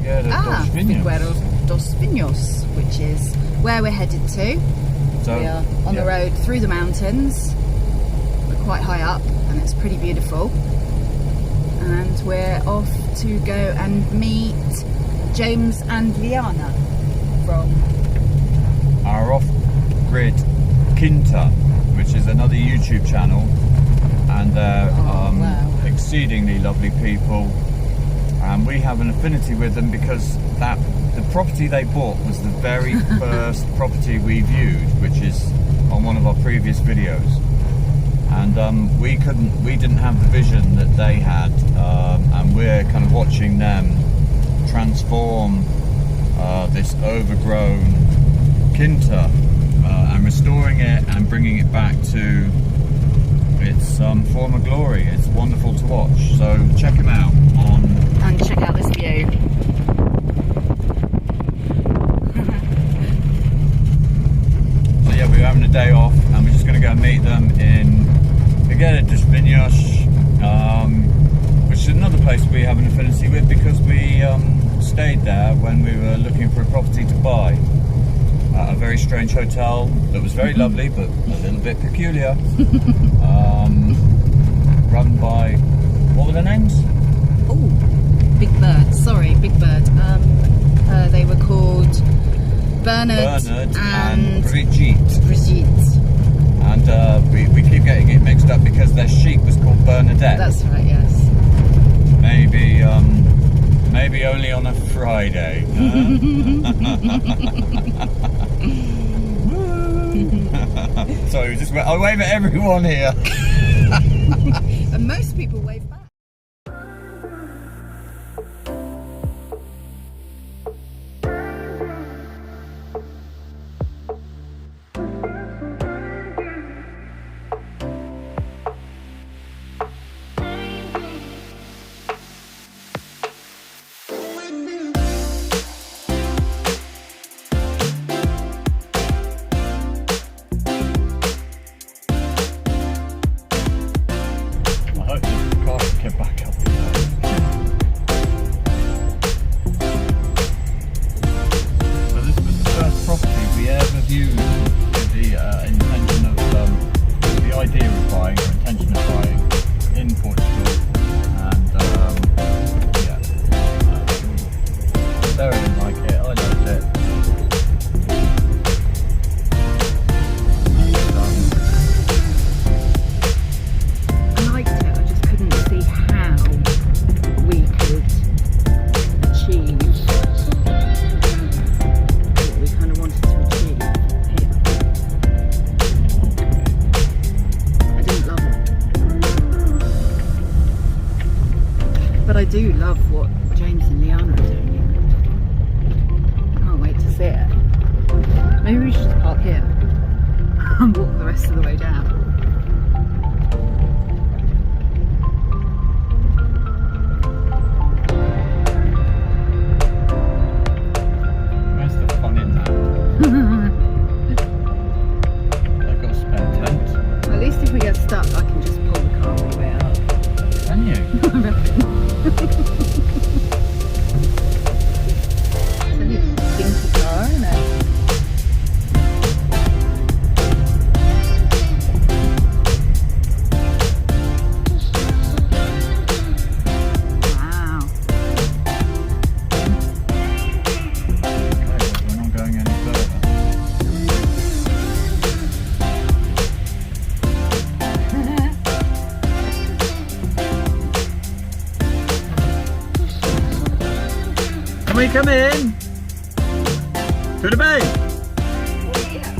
Figueros dos Vinhos, which is where we're headed to. So we are on the road through the mountains. We're quite high up and it's pretty beautiful. And we're off to go and meet James and Liane from our off-grid Quinta, which is another YouTube channel, and they're exceedingly lovely people, and we have an affinity with them because the property they bought was the very first property we viewed, which is on one of our previous videos, and we didn't have the vision that they had, and we're kind of watching them transform this overgrown Quinta and restoring it and bringing it back to its former glory. It's wonderful to watch, so check him out and check out this view. So yeah, we're having a day off and we're just going to go and meet them in Figueira dos Vinhos, which is another place we have an affinity with because we stayed there when we were looking for a property to buy at a very strange hotel that was very lovely but a little bit peculiar, run by, what were their names? Oh, Big Bird, sorry, Big Bird. They were called Bernard and Brigitte. And we keep getting it mixed up because their sheep was called Bernadette. That's right, yes. Maybe only on a Friday. Sorry, I wave at everyone here. And most people wave back. I do love what James and Liane are doing here. Can't wait to see it. Maybe we should just park here and walk the rest of the way down. Where's the fun in that? I've got to spend tent. Well, at least if we get stuck, I can just pull the car all the way up. Can you? I reckon. It's only a dinky car, isn't it? Wow. Okay, we're not going any further. Can we come in? To the bay? Yeah.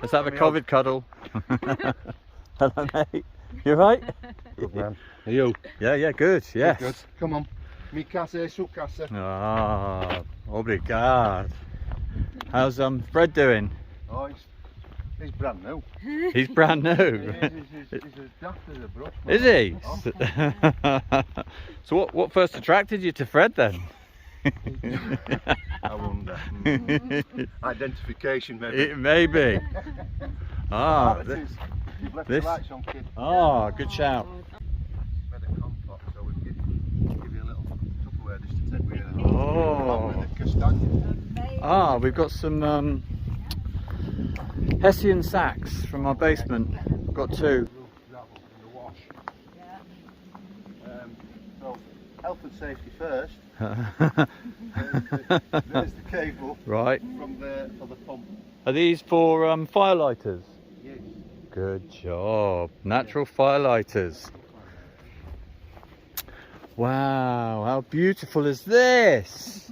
Let's have a COVID cuddle. Hello mate, you right? Good man. Are you? Yeah, good, yes. Good. Come on. Mi casa e su casa. Ah, obrigado. How's Fred doing? Oh, He's brand new. He's brand new. He's as daft as a brush. Man. Is he? Oh. So what first attracted you to Fred then? I wonder. Identification maybe. Maybe. Ah, You've left this. the lights on, kid. Ah, good shout. Made a compote, so we'll give you a little Tupperware just to take with you. Oh. With the castanhas. Ah, we've got some Hessian sacks from our basement. We've got 2. Gravel in the wash. So, health and safety first. There's the cable Right. from the pump. Are these for firelighters? Yes. Good job. Natural firelighters. Wow, how beautiful is this?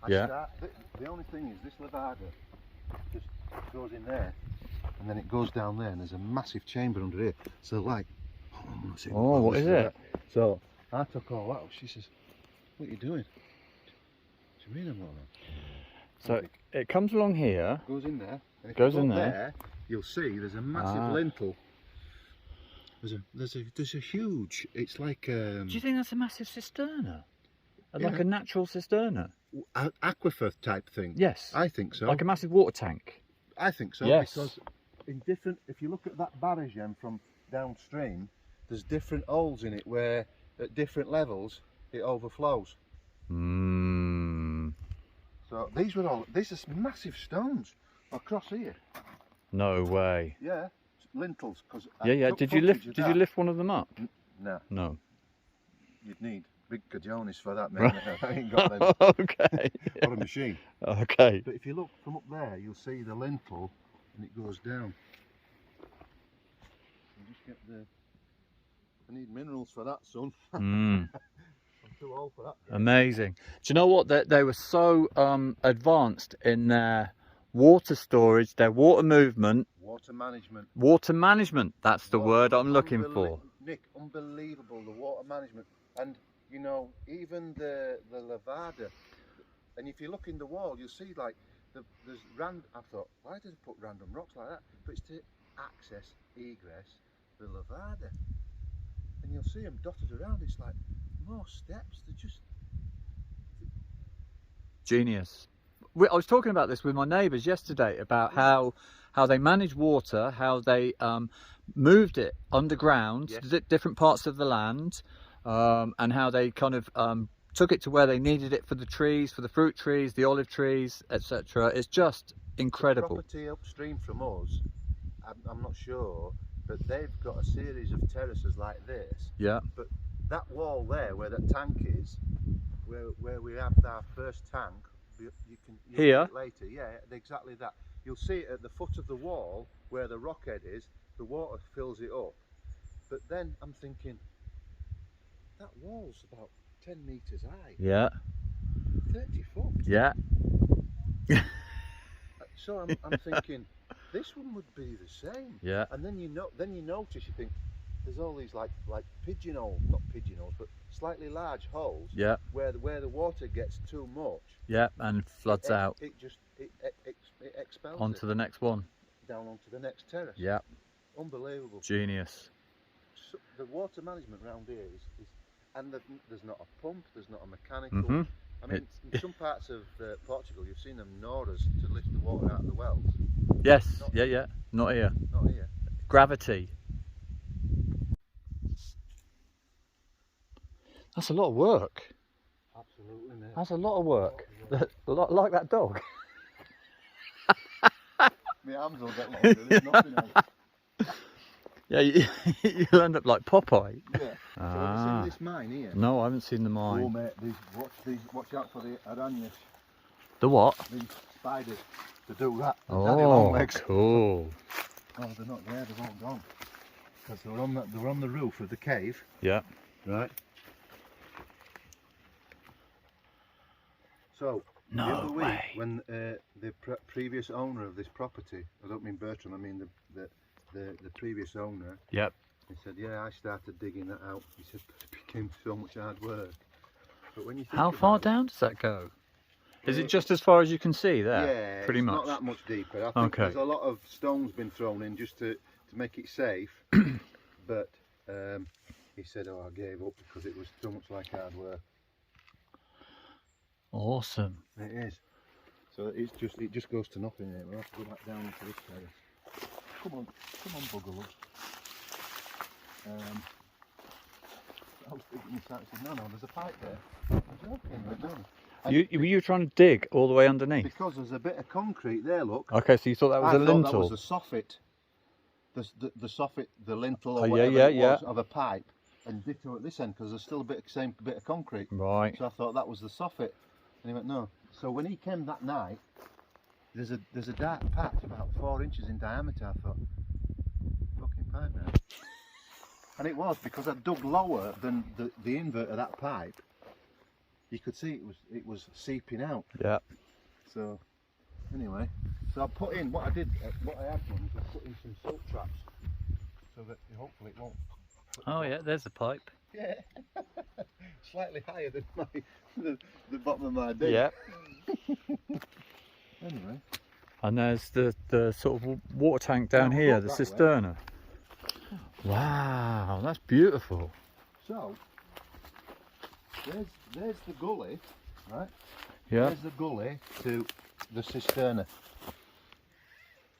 Yeah. The only thing is this levada just goes in there and then it goes down there and there's a massive chamber under here. So like, oh, what is it? So I took all that up. She says, what are you doing? What do you mean I'm not there? So it comes along here. Goes in there. And if goes you in go there. You'll see there's a massive lintel. There's a huge. It's like. Do you think that's a massive cisterna? Yeah. Like a natural cisterna? Aquifer type thing. Yes. I think so. Like a massive water tank. I think so. Yes. Because in different, if you look at that barrage from downstream, there's different holes in it where at different levels it overflows. Hmm. So these are massive stones across here. No way. Yeah, lintels. Cause Yeah. Did you lift one of them up? No. No. You'd need big cajones for that, man. I ain't got them. Okay. Or a machine. Okay. But if you look from up there, you'll see the lintel, and it goes down. You just get the. I need minerals for that, son. Mm. I'm too old for that. Amazing. Do you know what? They were so advanced in their water storage, their water movement. Water management. Water management. That's the word I'm looking for. Nick, unbelievable, the water management. And, you know, even the levada. And if you look in the wall, you'll see, like, there's I thought, why did they put random rocks like that? But it's to access, egress, the lavada. And you'll see them dotted around. It's like more steps. They're just genius. I was talking about this with my neighbours yesterday about how they manage water, how they moved it underground to different parts of the land, and how they kind of took it to where they needed it for the trees, for the fruit trees, the olive trees, etc. It's just incredible. The property upstream from us, I'm not sure, but they've got a series of terraces like this. Yeah. But that wall there, where that tank is, where we have our first tank, you'll here see it later. Yeah, exactly that. You'll see it at the foot of the wall where the rock head is. The water fills it up. But then I'm thinking, that wall's about 10 metres high. Yeah. 30 foot. Yeah. So I'm thinking, this one would be the same. Yeah. And then you notice, you think, there's all these like pigeonholes, not pigeonholes, but slightly large holes. Yeah. Where the water gets too much. Yeah, and floods out. It expels onto it the next one. down onto the next terrace. Yeah. Unbelievable. Genius. So the water management round here is and there's not a pump, there's not a mechanical. I mean, in some parts of Portugal, you've seen them Noras to lift the water out of the wells. Yes. Not Yeah. Not here. Not here. Gravity. That's a lot of work. Absolutely, mate. That's a lot of work. A lot like that dog. My arms will get longer. There's nothing else. Yeah, you'll end up like Popeye. Yeah. So have you seen this mine here? No, I haven't seen the mine. Oh, mate, watch out for the arañas. The what? These spiders to do that. The Oh, daddy long legs. cool. Oh, they're not there. They've all gone. Because they were on the roof of the cave. Yeah. Right. So the No other week, way. when the previous owner of this property, I don't mean Bertram, I mean the previous owner. Yep. He said, yeah, I started digging that out. He said, it became so much hard work. But when you think How far about down does that go? Is it just as far as you can see there? Yeah, pretty it's much. not that much deeper. I think there's a lot of stones been thrown in just to make it safe. But he said, oh, I gave up because it was too much like hard work. Awesome. It is. So it just goes to nothing here. We'll have to go back down into this terrace. Come on, Buggerloo. I was thinking this out. I said, no, there's a pipe there. I'm joking, Were you trying to dig all the way underneath? Because there's a bit of concrete there, look. Okay, so you thought that was a That lintel? was a soffit. The soffit, the lintel or Oh, whatever yeah, it yeah. was of a pipe. And ditto at this end because there's still same bit of concrete. Right. So I thought that was the soffit. And he went, no. So when he came that night, there's a dark patch about 4 inches in diameter. I thought, fucking pipe now. And it was because I dug lower than the invert of that pipe. You could see it was seeping out. Yeah. So anyway, so I put in what I had done was I put in some silt traps so that hopefully it won't. Oh yeah, there's the pipe. Yeah. Slightly higher than the bottom of my dig. Yeah. Anyway. And there's the sort of water tank down Yeah, here, we'll the go that cisterna. Wow, that's beautiful. So there's the gully, right? Yeah. There's the gully to the cisterna.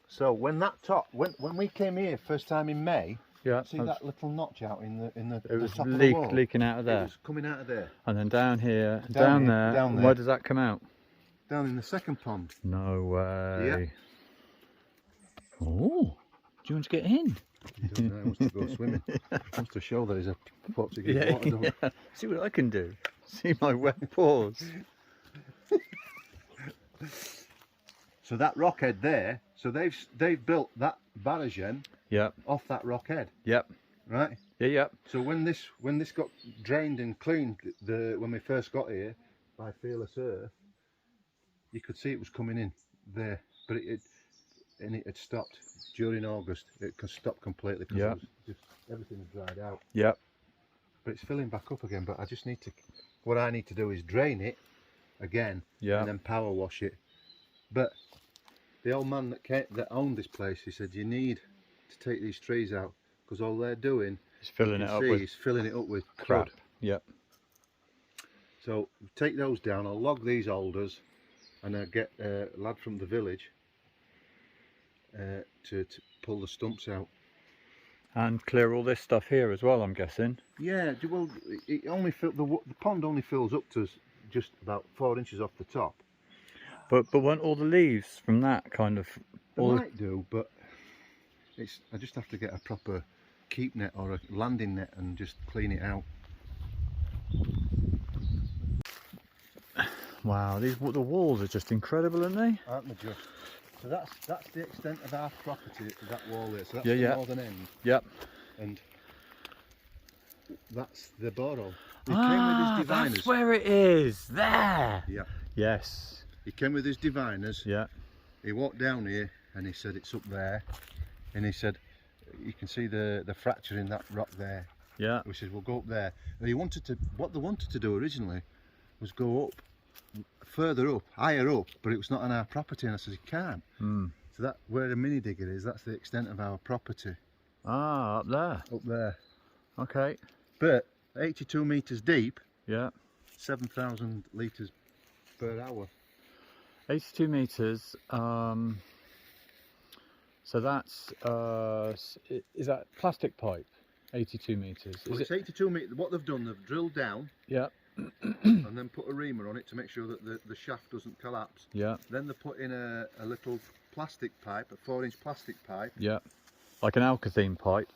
So when we came here first time in May, Yeah. see that little notch out in the It was top of the wall? leaking out of It there. was coming out of there. And then down here, Down here, there. down And there. where does that come out? Down in the second pond. No way. Yeah. Oh, do you want to get in? He doesn't know, he wants to go swimming. He wants to show that he's a Portuguese water dog. Yeah. See what I can do. See my wet paws. So that rock head there, so they've built that barragem Yep. off that rock head, Yep. right? Yeah. Yep. So when this got drained and cleaned when we first got here by Fearless Earth, you could see it was coming in there, but it had stopped during August. It stopped completely because everything had dried out. Yep. But it's filling back up again. But I just need to. What I need to do is drain it again, Yeah. and then power wash it. But the old man that owned this place, he said you need to take these trees out because all they're doing It's filling it up with is filling it up with crap. crud. Yep. So take those down. I'll log these alders, and I'll get a lad from the village to pull the stumps out. And clear all this stuff here as well, I'm guessing. Yeah, well, it only the pond only fills up to just about 4 inches off the top. But weren't all the leaves from that kind of? They might do, but I just have to get a proper keep net or a landing net and just clean it out. Wow, the walls are just incredible, aren't they? Aren't they just? So that's the extent of our property to that wall there. So that's Yeah, the yeah. northern end, Yep. and that's the borrow. He came with his diviners. That's where it is. There. Yeah. Yes. He came with his diviners. Yeah. He walked down here and he said it's up there, and he said you can see the fracture in that rock there. Yeah. We said we'll go up there. And what they wanted to do originally was go up, further up, higher up, but it was not on our property, and I said you can't. Mm. So that where the mini digger is, that's the extent of our property. Ah, up there. Up there. Okay. But 82 metres deep, Yeah. 7,000 litres per hour. 82 meters. So that's is that plastic pipe? 82 meters. Well, it's 82 metres. What they've done, they've drilled down. Yeah. And then put a reamer on it to make sure that the shaft doesn't collapse. Yeah. Then they put in a little plastic pipe, a 4-inch plastic pipe. Yeah. Like an Alcathene pipe.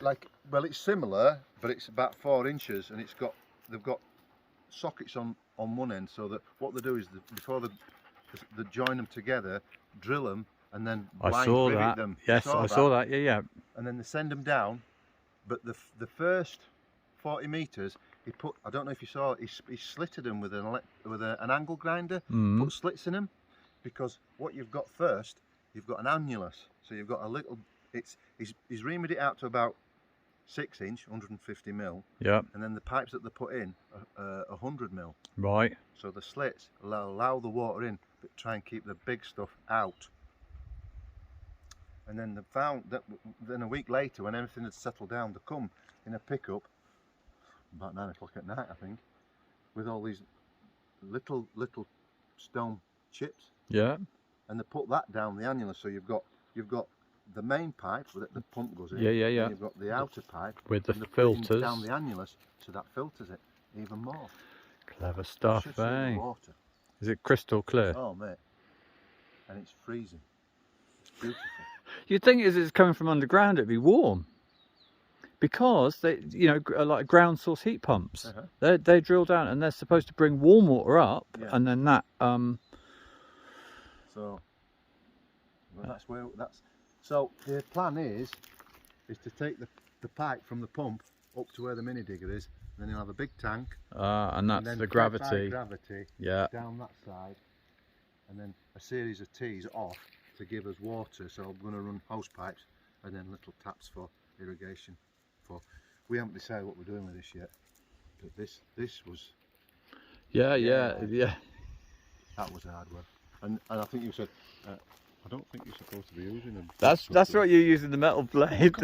Well, it's similar, but it's about 4 inches, and they've got sockets on one end, so that what they do is before they join them together, drill them, and then I saw rivet that. them. Yes, I saw that. Yeah, yeah. And then they send them down. But the first 40 metres, he put, I don't know if you saw, he slitted them with an angle grinder, put slits in them, because what you've got first, you've got an annulus, so you've got a little, he's reamed it out to about 6 inch, 150 mil, Yeah. and then the pipes that they put in are 100 mil. Right. So the slits allow the water in, but try and keep the big stuff out. And then they found that then a week later, when everything had settled down, they come in a pickup about 9 o'clock at night, I think, with all these little stone chips. Yeah. And they put that down the annulus. So you've got the main pipe that the pump goes in. Yeah, yeah, yeah. And you've got the outer pipe With the and they're putting filters. down the annulus, so that filters it even more. Clever stuff, Shuts out the eh? water. Is it crystal clear? Oh mate, and it's freezing. It's beautiful. You'd think as it's coming from underground, it'd be warm, because they, like ground source heat pumps. They drill down and they're supposed to bring warm water up, and then that. So, well, So the plan is to take the pipe from the pump up to where the mini digger is, and then you'll have a big tank. And that's then the by gravity. Gravity. Yeah. Down that side, and then a series of T's off to give us water. So I'm going to run hose pipes and then little taps for irrigation. We haven't decided what we're doing with this yet, but this was. Yeah. That was hard work, and I think you said. I don't think you're supposed to be using them. That's what you're using the metal blade.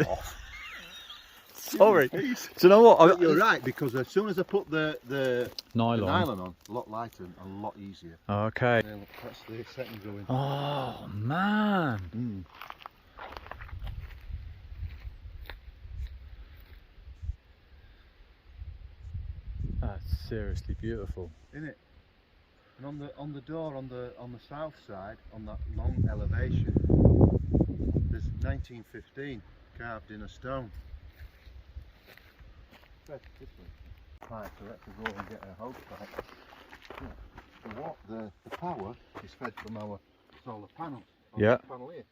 Sorry. Do you you know what? You're right, because as soon as I put the nylon on, a lot lighter and a lot easier. Okay. Now, that's the setting going. Oh man. That's seriously beautiful. Isn't it? And on the door on the south side, on that long elevation, there's 1915 carved in a stone. This way. Right, so let's go and get a hose pipe. Yeah. The power is fed from our solar panel. Yeah. This panel here.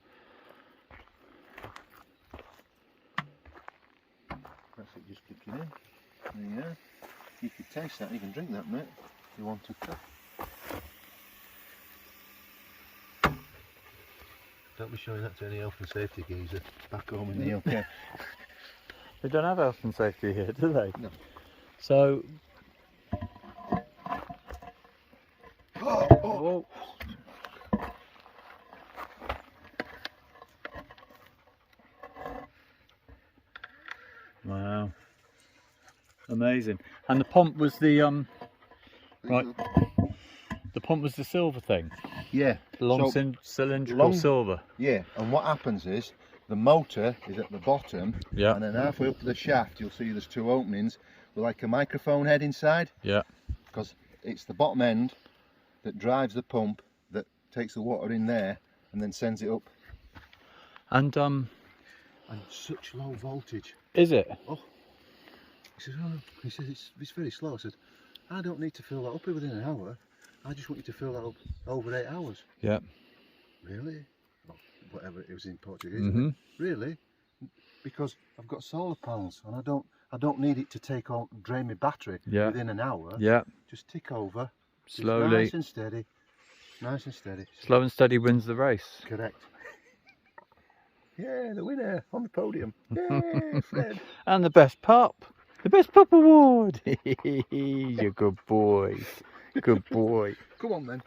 That's it, just kicking in. There you are. You could taste that, you can drink that, mate, if you wanted to. Don't be showing that to any health and safety geezer back home in the UK. They don't have health and safety here, do they? No. So. Whoa. Amazing. And the pomp was the right. The pomp was the silver thing. Yeah. The long So, cylindrical silver. Yeah. And what happens is the motor is at the bottom. Yeah. And then halfway up to the shaft, you'll see there's 2 openings with like a microphone head inside. Yeah. Because it's the bottom end that drives the pump that takes the water in there and then sends it up. And such low voltage. is it? Oh. He says, oh, he says it's very slow. I said, I don't need to fill that up within an hour. I just want you to fill that up over 8 hours. Yeah. Really? Well, whatever it was in Portuguese. Mhm. Really? Because I've got solar panels and I don't need it to drain my battery within an hour. Yeah. Just tick over. Just Slowly. nice and steady. Nice and steady. Slow and steady wins the race. Correct. Yeah, the winner on the podium. Yay, Fred. And the best pup. The best pup award. You're a good boy. Good boy. Come on then.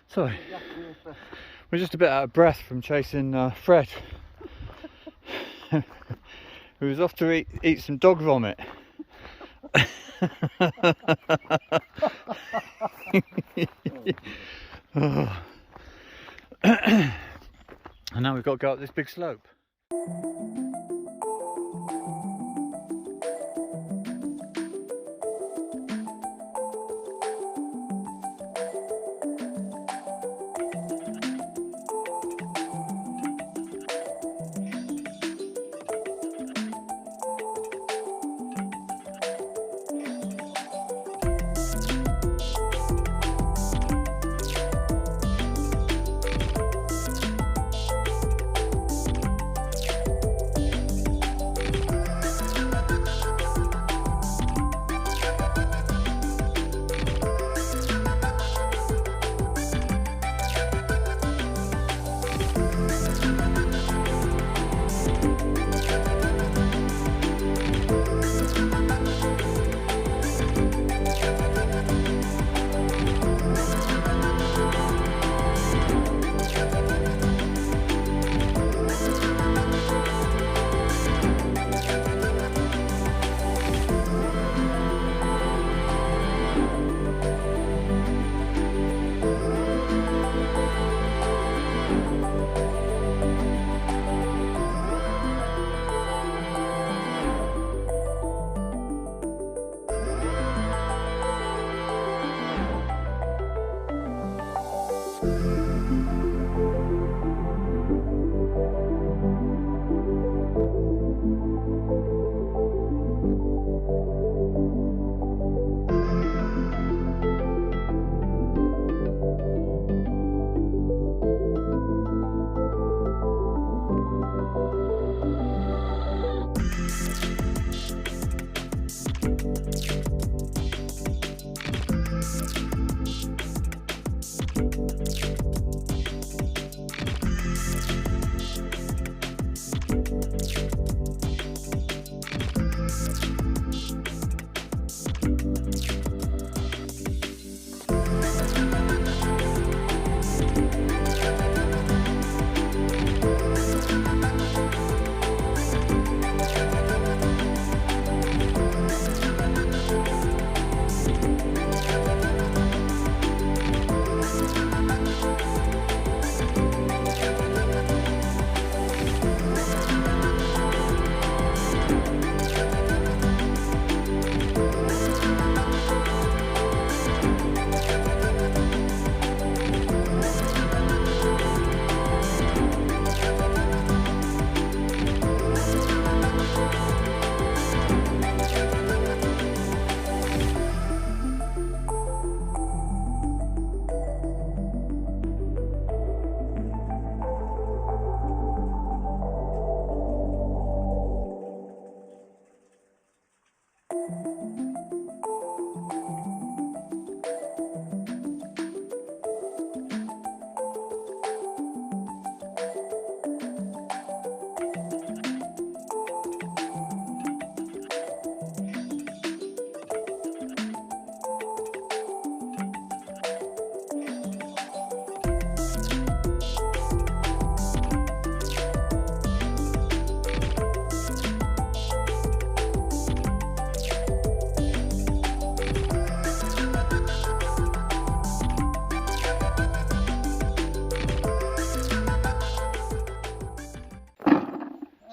Sorry, we're just a bit out of breath from chasing Fred, who was off to eat some dog vomit. Oh. And now we've got to go up this big slope.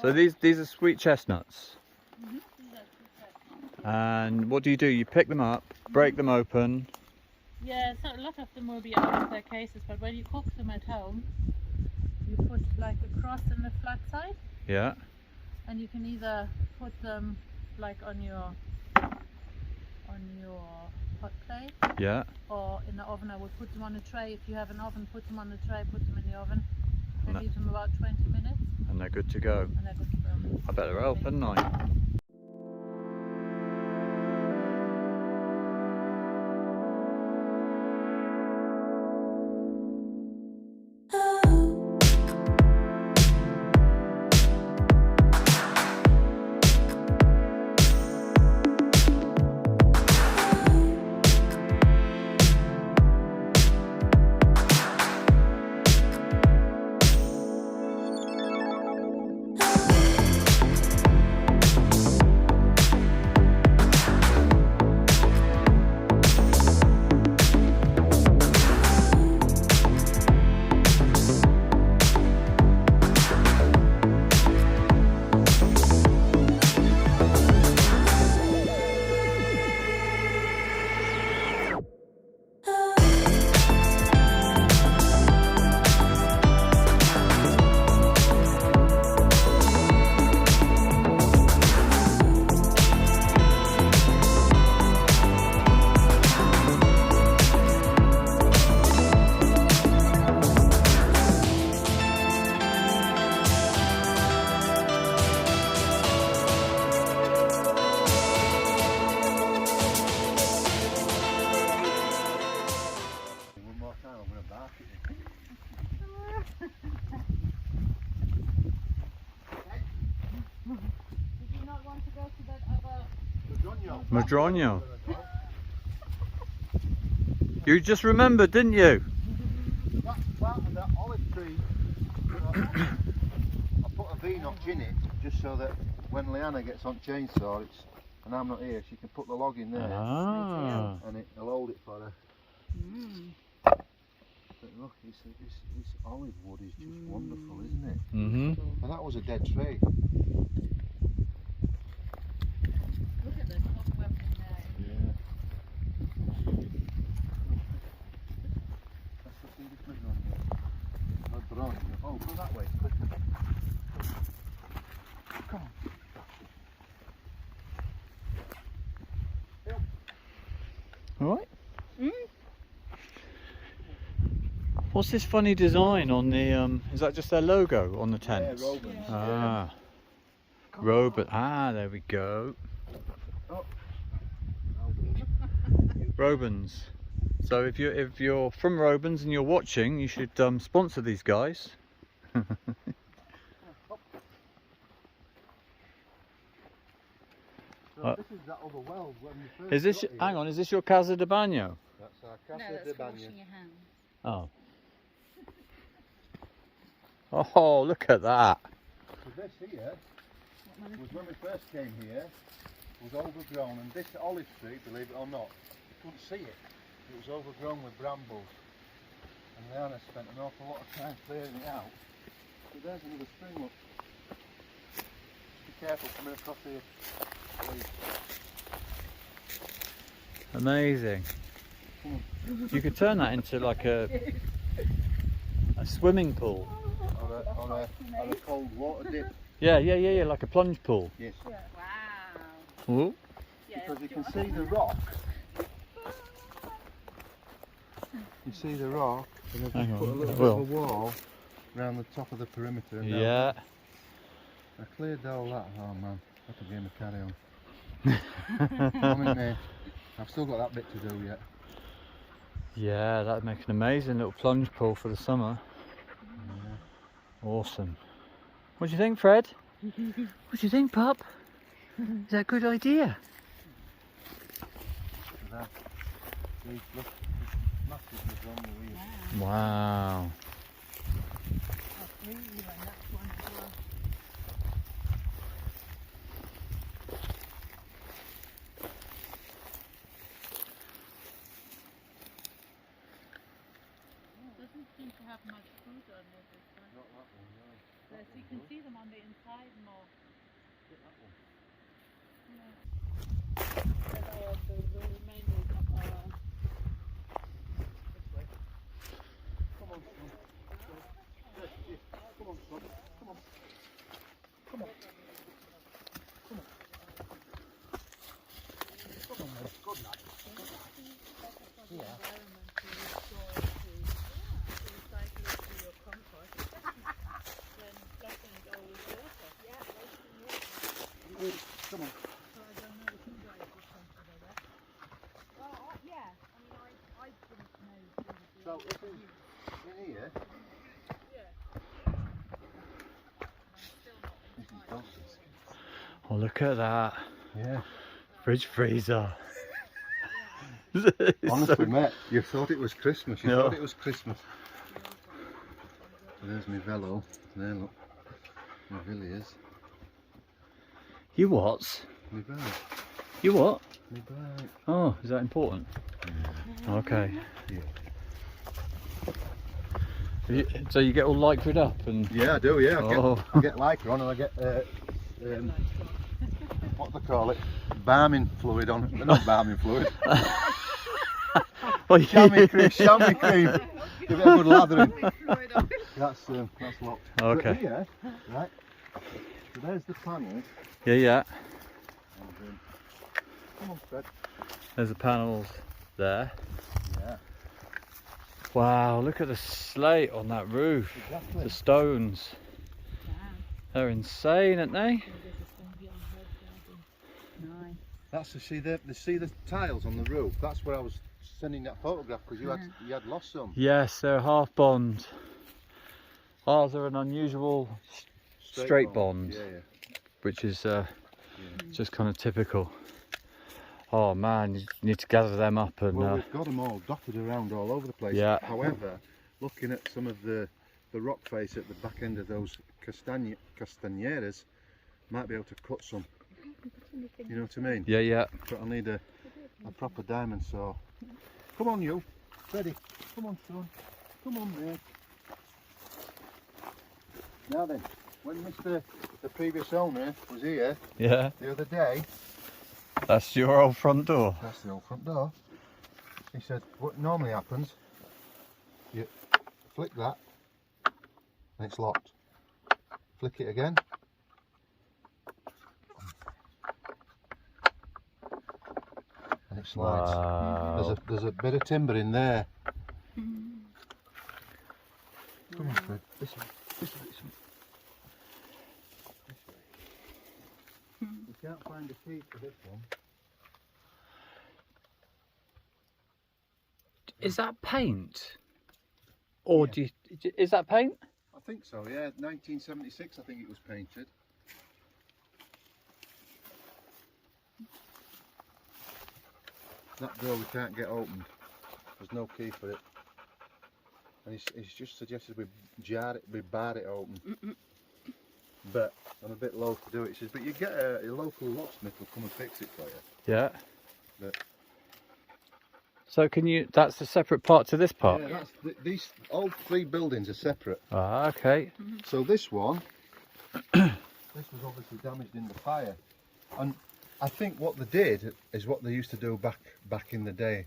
So these are sweet chestnuts. These are sweet chestnuts. And what do? You pick them up, break them open. Yeah, so a lot of them will be out of their cases, but when you cook them at home, you put like a cross in the flat side, Yeah. and you can either put them like on your hot plate, Yeah. or in the oven. I would put them on a tray. If you have an oven, put them on the tray, put them in the oven, and No. leave them about 20 minutes, And they're good to go. and they're good to go. I better help, hadn't I? Did you not want to go to that other? Madroño. You just remembered, didn't you? That olive tree, I put a V-notch in it just so that when Liana gets on chainsaw, and I'm not here, she can put the log in there Ah. and it'll hold it for her. Mm. But look, this olive wood is just wonderful, isn't it? Mm-hmm. And that was a dead tree. Look at this cobweb in there. Yeah. Let's go see this Madroño. Oh, go that way, quicker. Come on. All right. Mm. What's this funny design on the? Is that just their logo on the tent? Yeah, Robin. Ah. Robin. Ah, there we go. Oh. Robins. So if you're from Robins and you're watching, you should sponsor these guys. So this is that other well when we first Is this? got here. Hang on. Is this your Casa de Baño? That's our No, Casa that's de for Baño. washing your hands. Oh. Oh, look at that. So this here was when we first came here, was overgrown, and this olive tree, believe it or not, you couldn't see it. It was overgrown with brambles. And Liana spent an awful lot of time clearing it out. So there's another spring, look. Just be careful coming across here. Please. Amazing. You could turn that into like a swimming pool. Or a cold water dip. Yeah, like a plunge pool. Yes. Yeah. Wow. Ooh. Because you can see the rock. You see the rock, and they've Hang just put a on, little I bit of will. a wall around the top of the perimeter. And down. Yeah. I cleared all that. Oh man, that's a game of carry on. I'm in there. I've still got that bit to do yet. Yeah, that'd make an amazing little plunge pool for the summer. Yeah. Awesome. What do you think, Fred? What do you think, pup? Is that a good idea? Look at that. See, look, it's massive with one wheel. Wow. That's really and that's one as well. Doesn't seem to have much fruit on it this one. Not that one, no. There's You can see them on the inside more. Yeah. That are the remainders of our... Come on, son. Come on, son. Come on. Come on. Come on. Come on, mate. Good lad. The environment to restore to recycle it to your compost. Then flushing it all with water. Yeah, wasting water. Come on. So I don't know if you guys would consider that. Well, yeah. I mean, I didn't know. So if it's in here, this is boxes. Oh, look at that. Yeah. Fridge freezer. Honestly, mate, you thought it was Christmas. You No. thought it was Christmas. So there's my velo. There, look. My Villiers. You what? My bag. You what? My bag. Oh, is that important? Okay. So you get all lycraed up and... Yeah, I do, yeah. Oh. I get lycra on and I get, what do they call it? Balming fluid on. Not balming fluid. Well, Chamois cream. Give it a good lathering. That's locked. Okay. But here, right, so there's the panel. Yeah. And, come on, Fred. There's the panels there. Yeah. Wow, look at the slate on that roof. Exactly. The stones. They're insane, aren't they? Nice. That's to see the tiles on the roof. That's where I was sending that photograph because you had lost some. Yes, they're half bond. Ours are an unusual straight bond, Yeah. which is just kind of typical. Oh man, you need to gather them up and... Well, we've got them all dotted around all over the place. Yeah. However, looking at some of the rock face at the back end of those castanhas, might be able to cut some. You know what I mean? Yeah. But I'll need a proper diamond saw. Come on, you. Ready? Come on, son. Come on, mate. Now then, when the previous owner was here Yeah. the other day, That's your old front door. that's the old front door, he said what normally happens, you flick that and it's locked. Flick it again. And it slides. Wow. There's a bit of timber in there. Come on, Fred. This way. This way. We can't find a key for this one. Is that paint? Or Yeah. is that paint? I think so, yeah. 1976 I think it was painted. That door we can't get open. There's no key for it. And he's just suggested we bar it open. But I'm a bit low to do it. He says, but you get a local locksmith will come and fix it for you. Yeah. But So that's a separate part to this part? yeah, these all three buildings are separate. Ah, okay. So this one, this was obviously damaged in the fire, and I think what they did is what they used to do back in the day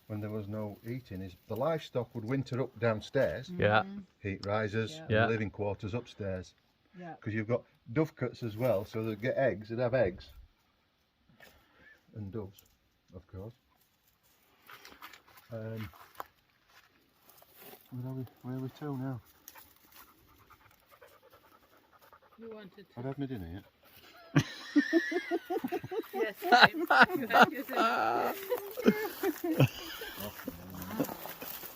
when there was no heating. Is the livestock would winter up downstairs, Yeah. heat risers, Yeah. and living quarters upstairs. Yeah. Because you've got dovecotes as well, so they get eggs. They'd have eggs and doves, of course. Where are we to now? You wanted to. I've had my dinner yet. Yes, James. You had your dinner.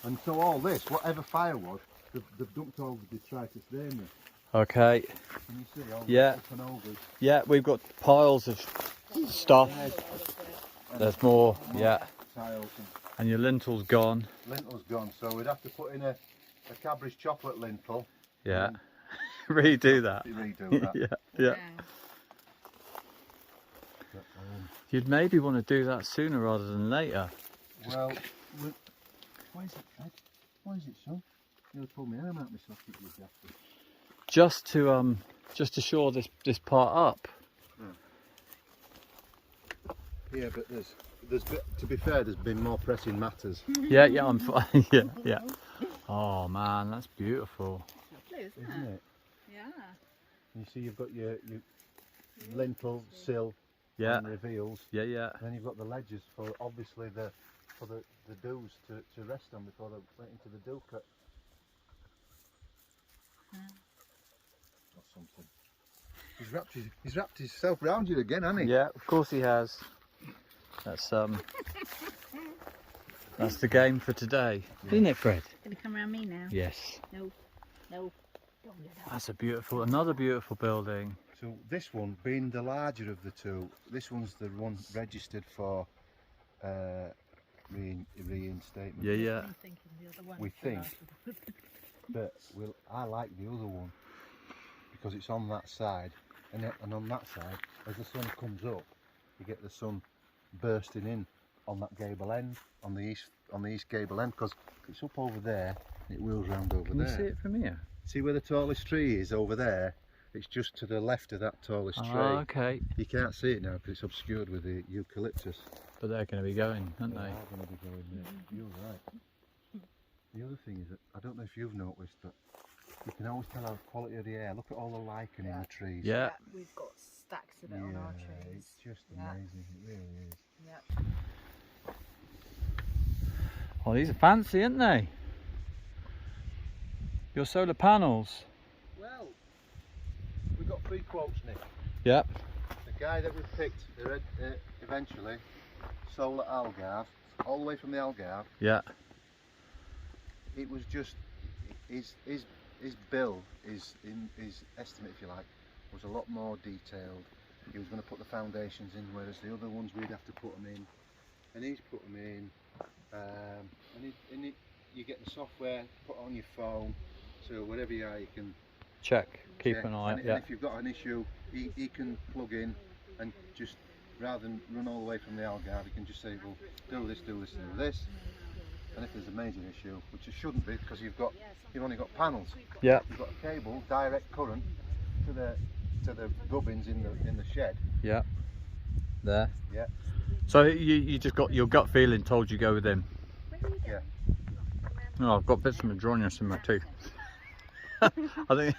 And so all this, whatever fire was, they've dumped all the detritus there in there. Okay. Can you see all Yeah. the up and overs? Yeah, we've got piles of stuff. And There's more. more Yeah. Tiles And your lintel's gone. and lintel's gone, so we'd have to put in a Cadbury's chocolate lintel. Yeah. Redo that. To redo that. Yeah. But, You'd maybe want to do that sooner rather than later. well, why is it, Ed? Why is it so? You'll pull my arm out my socket, you bastard. just to shore this part up. Yeah, but to be fair, there's been more pressing matters. Yeah, I'm fine. Yeah. Oh man, that's beautiful. Lovely, Isn't it? Yeah. You see, you've got your lintel, sill, Yeah. and reveals. Yeah. Then you've got the ledges for obviously the doos to rest on before they went into the dew cut. That's something. He's wrapped himself round you again, hasn't he? Yeah, of course he has. That's that's the game for today, isn't it, Fred? Gonna come around me now? Yes. No. Don't do that. That's another beautiful building. So this one, being the larger of the two, this one's the one registered for reinstatement. Yeah. I'm thinking the other one. We think. But I like the other one because it's on that side, and on that side, as the sun comes up, you get the sun bursting in on that gable end, on the east gable end, because it's up over there and it wheels round over Can there. you see it from here? See where the tallest tree is over there? It's just to the left of that tallest tree. Oh, okay. You can't see it now because it's obscured with the eucalyptus. But they're going to be going, aren't They they? are going to be going there. You're right. The other thing is that, I don't know if you've noticed, but you can always tell the quality of the air. Look at all the lichen in the trees. Yeah. We've got stacks of it on our trees. It's just Yeah. amazing. It really is. Yeah. Oh, these are fancy, aren't they? Your solar panels. Well, we got 3 quotes, Nick. Yep. The guy that we picked eventually, solar Algarve, all the way from the Algarve. Yeah. It was just his bill, his estimate, if you like, was a lot more detailed. He was going to put the foundations in, whereas the other ones we'd have to put them in, and he's put them in. You get the software put on your phone, so wherever you are, you can Check. Keep check. an eye. And Yeah. if you've got an issue, he can plug in and just, rather than run all the way from the Algarve, he can just say, well, do this, do this. And if there's a major issue, which it shouldn't be, because you've only got panels. Yeah. You've got a cable, direct current to the gubbins in the shed. Yeah. There. Yeah. So you just got your gut feeling told you go with him. Yeah. Oh, I've got bits of madronia in my teeth. I think.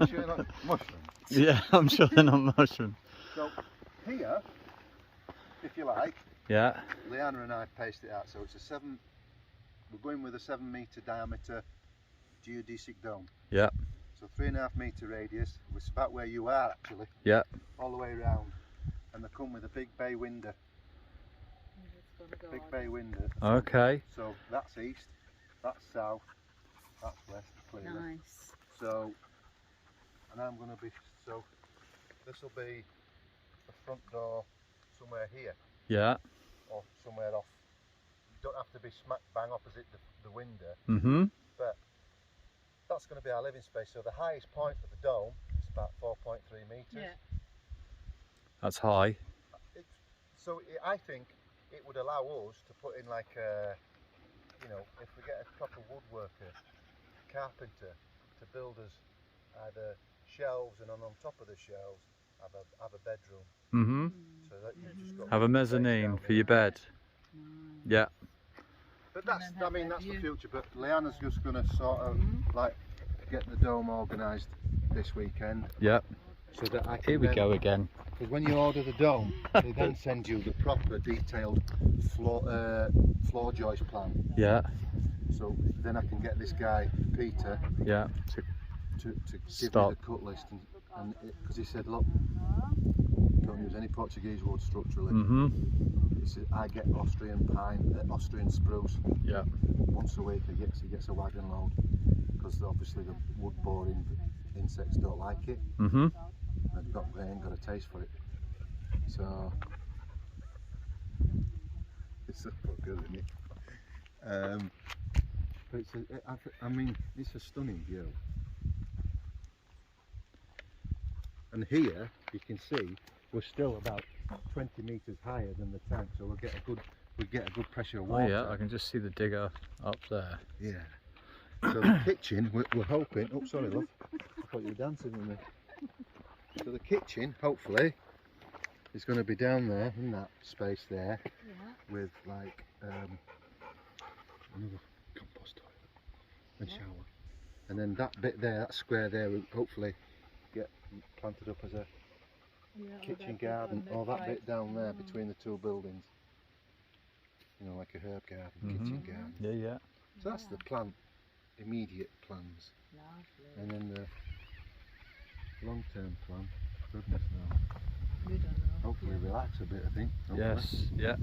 You sure not mushroom? Yeah, I'm sure they're not mushrooms. So here, if you like, Yeah. Liana and I paced it out. So it's we're going with a 7 metre diameter geodesic dome. Yeah. So 3.5 metre radius, which is about where you are actually. Yeah. All the way around. And they come with a big bay window. Big bay window. Okay. So that's east, that's south, that's west, clearly. Nice. So, and I'm going to be, so this will be the front door somewhere here, Yeah. or somewhere off. You don't have to be smack bang opposite the window, Mhm. but that's going to be our living space. So the highest point of the dome is about 4.3 metres. Yeah. That's high. I think it would allow us to put in like a, if we get a proper woodworker, carpenter, to build us either shelves, and on top of the shelves have a bedroom, Mhm. so that you've just got Have a space mezzanine down for there. your bed. Yeah. But And then that's have the that view. future. But Leanna's just going to sort of like get the dome organised this weekend, Yeah. so that I can. Here we then- go again. Because when you order the dome, they then send you the proper detailed floor joist plan. Yeah. So then I can get this guy Peter Yeah. to give Stop. me the cut list, and because he said, look, don't use any Portuguese wood structurally. Mhm. He said, I get Austrian pine, Austrian spruce. Yeah. Once a week he gets a wagon load, because obviously the wood boring insects don't like it. Mhm. They ain't got a taste for it. So it's so good, isn't it? But it's a stunning view. And here you can see we're still about 20 metres higher than the tank, so we'll get a good pressure of Oh water. yeah, I can just see the digger up there. Yeah. So the kitchen, we're hoping. Oh, sorry, love. thought you were dancing with me. So the kitchen, hopefully, is going to be down there in that space there, with like another compost toilet and shower, and then that bit there, that square there, will hopefully get planted up as a kitchen garden, or that bit down there between the two buildings. You know, like a herb garden, kitchen garden. Yeah, yeah. So that's the plan, immediate plans. Lovely. And then the long-term plan, goodness knows. You don't know. Hopefully relax a bit, I think. Hopefully. Yes, yeah.